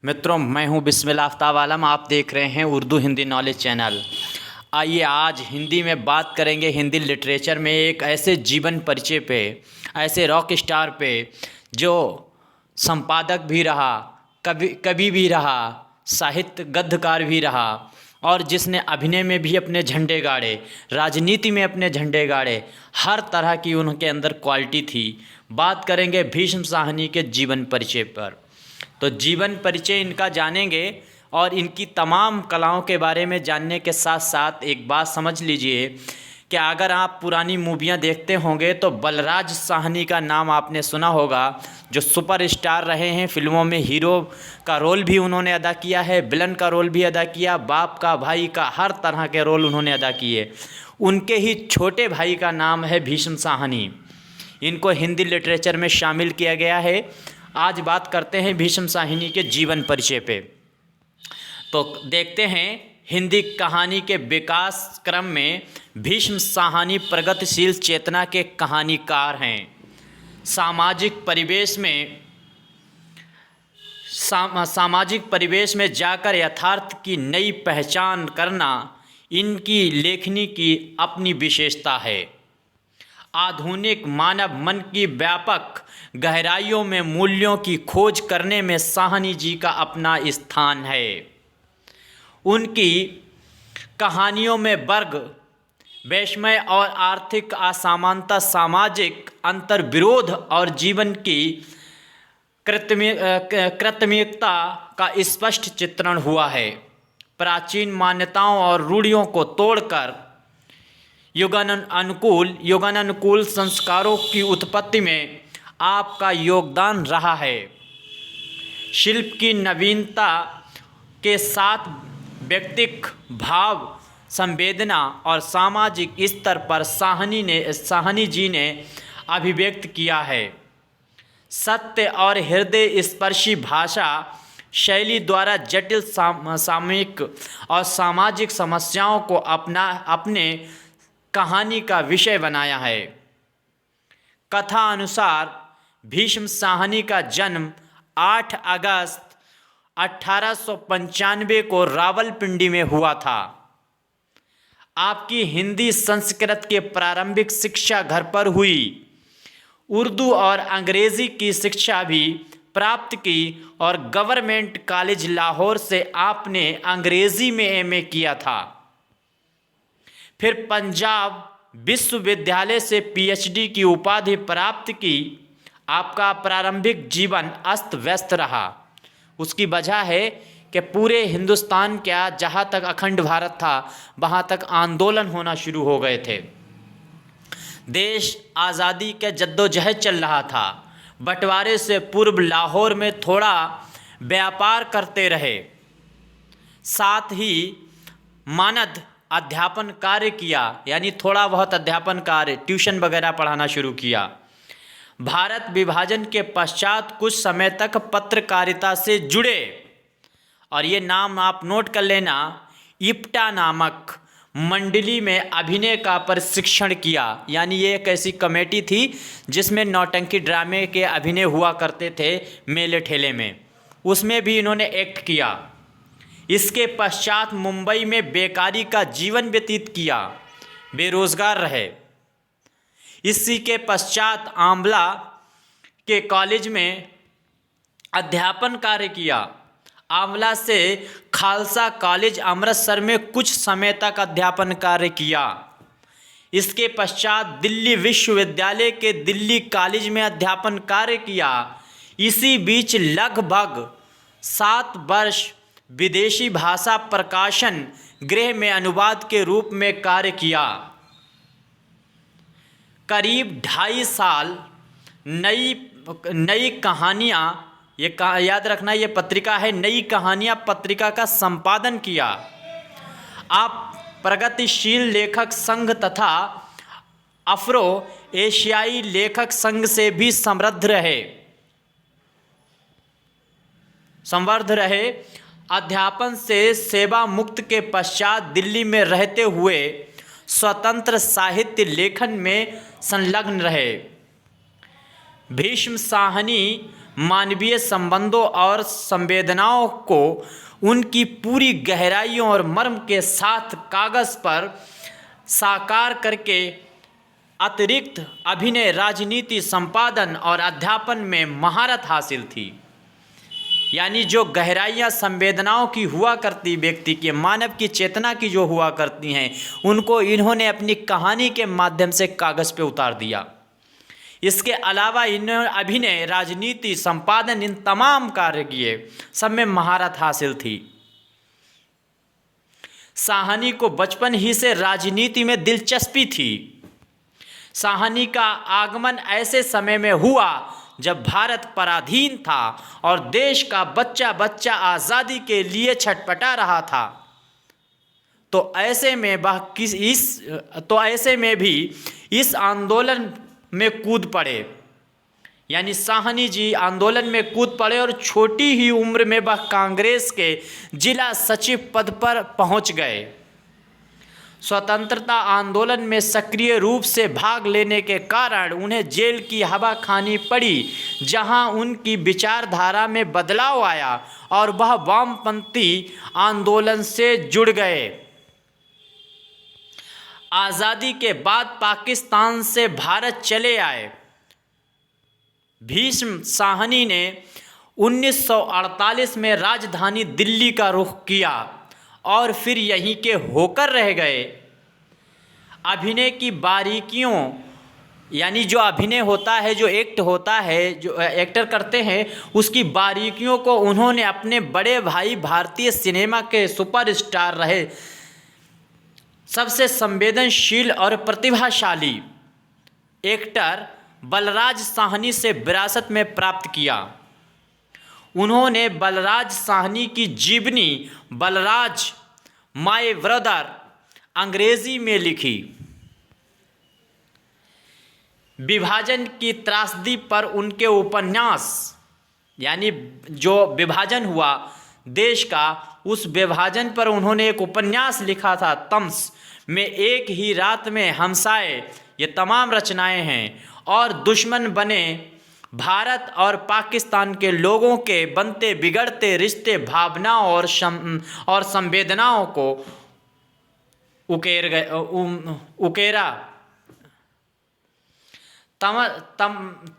मित्रों, मैं हूं बिस्मिल्लाह आफ्ताब आलम। आप देख रहे हैं उर्दू हिंदी नॉलेज चैनल। आइए आज हिंदी में बात करेंगे हिंदी लिटरेचर में एक ऐसे जीवन परिचय पे, ऐसे रॉक स्टार पे जो संपादक भी रहा, कवि भी रहा, साहित्य गद्यकार भी रहा और जिसने अभिनय में भी अपने झंडे गाड़े, राजनीति में अपने झंडे गाड़े। हर तरह की उनके अंदर क्वालिटी थी। बात करेंगे भीष्म साहनी के जीवन परिचय पर। तो जीवन परिचय इनका जानेंगे और इनकी तमाम कलाओं के बारे में जानने के साथ साथ एक बात समझ लीजिए कि अगर आप पुरानी मूवियाँ देखते होंगे तो बलराज साहनी का नाम आपने सुना होगा, जो सुपरस्टार रहे हैं। फिल्मों में हीरो का रोल भी उन्होंने अदा किया है, विलन का रोल भी अदा किया, बाप का, भाई का, हर तरह के रोल उन्होंने अदा किए। उनके ही छोटे भाई का नाम है भीष्म साहनी। इनको हिंदी लिटरेचर में शामिल किया गया है। आज बात करते हैं भीष्म साहनी के जीवन परिचय पे। तो देखते हैं हिंदी कहानी के विकास क्रम में भीष्म साहनी प्रगतिशील चेतना के कहानीकार हैं। सामाजिक परिवेश में जाकर यथार्थ की नई पहचान करना इनकी लेखनी की अपनी विशेषता है। आधुनिक मानव मन की व्यापक गहराइयों में मूल्यों की खोज करने में साहनी जी का अपना स्थान है। उनकी कहानियों में वर्ग वैषम्य और आर्थिक असमानता, सामाजिक अंतर्विरोध और जीवन की कृत्रिमता का स्पष्ट चित्रण हुआ है। प्राचीन मान्यताओं और रूढ़ियों को तोड़कर युगानुकूल संस्कारों की उत्पत्ति में आपका योगदान रहा है। शिल्प की नवीनता के साथ व्यक्तिक भाव, संवेदना और सामाजिक स्तर पर साहनी जी ने अभिव्यक्त किया है। सत्य और हृदय स्पर्शी भाषा शैली द्वारा जटिल सामयिक और सामाजिक समस्याओं को अपने कहानी का विषय बनाया है। कथा अनुसार भीष्म साहनी का जन्म 8 अगस्त 1895 को रावलपिंडी में हुआ था। आपकी हिंदी संस्कृत के प्रारंभिक शिक्षा घर पर हुई। उर्दू और अंग्रेज़ी की शिक्षा भी प्राप्त की और गवर्नमेंट कॉलेज लाहौर से आपने अंग्रेज़ी में एमए किया था। फिर पंजाब विश्वविद्यालय से पीएचडी की उपाधि प्राप्त की। आपका प्रारंभिक जीवन अस्त व्यस्त रहा। उसकी वजह है कि पूरे हिंदुस्तान, क्या जहाँ तक अखंड भारत था वहाँ तक आंदोलन होना शुरू हो गए थे। देश आज़ादी के जद्दोजहद चल रहा था। बंटवारे से पूर्व लाहौर में थोड़ा व्यापार करते रहे, साथ ही मानद अध्यापन कार्य किया, यानी थोड़ा बहुत अध्यापन कार्य, ट्यूशन वगैरह पढ़ाना शुरू किया। भारत विभाजन के पश्चात कुछ समय तक पत्रकारिता से जुड़े और ये नाम आप नोट कर लेना, इप्टा नामक मंडली में अभिनय का प्रशिक्षण किया। यानी ये एक ऐसी कमेटी थी जिसमें नौटंकी ड्रामे के अभिनय हुआ करते थे मेले ठेले में, उसमें भी इन्होंने एक्ट किया। इसके पश्चात मुंबई में बेकारी का जीवन व्यतीत किया, बेरोजगार रहे। इसी के पश्चात आंवला के कॉलेज में अध्यापन कार्य किया। आंवला से खालसा कॉलेज अमृतसर में कुछ समय तक अध्यापन कार्य किया। इसके पश्चात दिल्ली विश्वविद्यालय के दिल्ली कॉलेज में अध्यापन कार्य किया। इसी बीच लगभग 7 वर्ष विदेशी भाषा प्रकाशन गृह में अनुवाद के रूप में कार्य किया। करीब 2.5 साल नई कहानियाँ, याद रखना ये पत्रिका है, नई कहानियाँ पत्रिका का संपादन किया। आप प्रगतिशील लेखक संघ तथा अफ्रो एशियाई लेखक संघ से भी समृद्ध रहे। अध्यापन से सेवा मुक्त के पश्चात दिल्ली में रहते हुए स्वतंत्र साहित्य लेखन में संलग्न रहे। भीष्म साहनी मानवीय संबंधों और संवेदनाओं को उनकी पूरी गहराइयों और मर्म के साथ कागज़ पर साकार करके अतिरिक्त अभिनय, राजनीति, संपादन और अध्यापन में महारत हासिल थी। यानी जो गहराइयाँ संवेदनाओं की हुआ करती व्यक्ति की, मानव की चेतना की जो हुआ करती हैं, उनको इन्होंने अपनी कहानी के माध्यम से कागज़ पे उतार दिया। इसके अलावा इन्होंने अभिनय, राजनीति, संपादन, इन तमाम कार्य किए, सब में महारत हासिल थी। साहनी को बचपन ही से राजनीति में दिलचस्पी थी। साहनी का आगमन ऐसे समय में हुआ जब भारत पराधीन था और देश का बच्चा बच्चा आज़ादी के लिए छटपटा रहा था। तो ऐसे में भी इस आंदोलन में कूद पड़े। यानी साहनी जी आंदोलन में कूद पड़े और छोटी ही उम्र में वह कांग्रेस के जिला सचिव पद पर पहुंच गए। स्वतंत्रता आंदोलन में सक्रिय रूप से भाग लेने के कारण उन्हें जेल की हवा खानी पड़ी, जहां उनकी विचारधारा में बदलाव आया और वह वामपंथी आंदोलन से जुड़ गए। आज़ादी के बाद पाकिस्तान से भारत चले आए। भीष्म साहनी ने 1948 में राजधानी दिल्ली का रुख किया और फिर यहीं के होकर रह गए। अभिनय की बारीकियों, यानी जो अभिनय होता है, जो एक्ट होता है, जो एक्टर करते हैं, उसकी बारीकियों को उन्होंने अपने बड़े भाई भारतीय सिनेमा के सुपरस्टार रहे सबसे संवेदनशील और प्रतिभाशाली एक्टर बलराज साहनी से विरासत में प्राप्त किया। उन्होंने बलराज साहनी की जीवनी बलराज माय ब्रदर अंग्रेजी में लिखी। विभाजन की त्रासदी पर उनके उपन्यास, यानी जो विभाजन हुआ देश का, उस विभाजन पर उन्होंने एक उपन्यास लिखा था, तम्स में एक ही रात में हमसाए, ये तमाम रचनाएं हैं। और दुश्मन बने भारत और पाकिस्तान के लोगों के बनते बिगड़ते रिश्ते, भावनाओं और संवेदनाओं को उकेरा।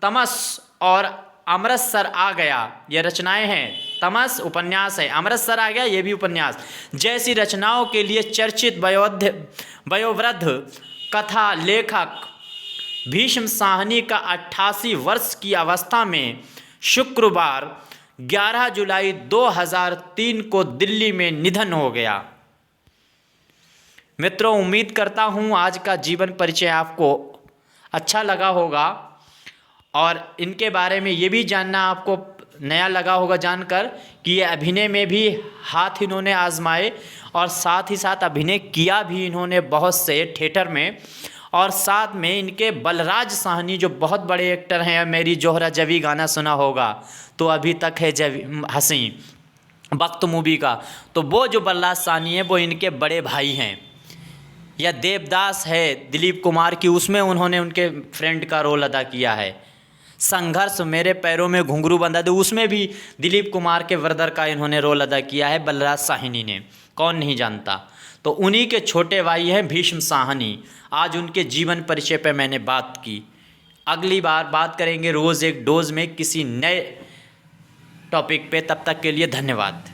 तमस और अमृतसर आ गया, ये रचनाएं हैं। तमस उपन्यास है, अमृतसर आ गया, ये भी उपन्यास जैसी रचनाओं के लिए चर्चित वयोवृद्ध कथा लेखक भीष्म साहनी का 88 वर्ष की अवस्था में शुक्रवार 11 जुलाई 2003 को दिल्ली में निधन हो गया। मित्रों, उम्मीद करता हूँ आज का जीवन परिचय आपको अच्छा लगा होगा और इनके बारे में ये भी जानना आपको नया लगा होगा जानकर कि ये अभिनय में भी हाथ इन्होंने आजमाए और साथ ही साथ अभिनय किया भी इन्होंने बहुत से थिएटर में। और साथ में इनके बलराज साहनी जो बहुत बड़े एक्टर हैं, मेरी जोहरा जवी गाना सुना होगा तो अभी तक है जवी हंसी वक्त मूवी का, तो वो जो बलराज साहनी है वो इनके बड़े भाई हैं। या देवदास है दिलीप कुमार की, उसमें उन्होंने उनके फ्रेंड का रोल अदा किया है। संघर्ष मेरे पैरों में घुंघरू बंधा दे, उसमें भी दिलीप कुमार के ब्रदर का इन्होंने रोल अदा किया है बलराज साहनी ने, कौन नहीं जानता। तो उन्हीं के छोटे भाई हैं भीष्म साहनी। आज उनके जीवन परिचय पर मैंने बात की। अगली बार बात करेंगे रोज़ एक डोज में किसी नए टॉपिक पे। तब तक के लिए धन्यवाद।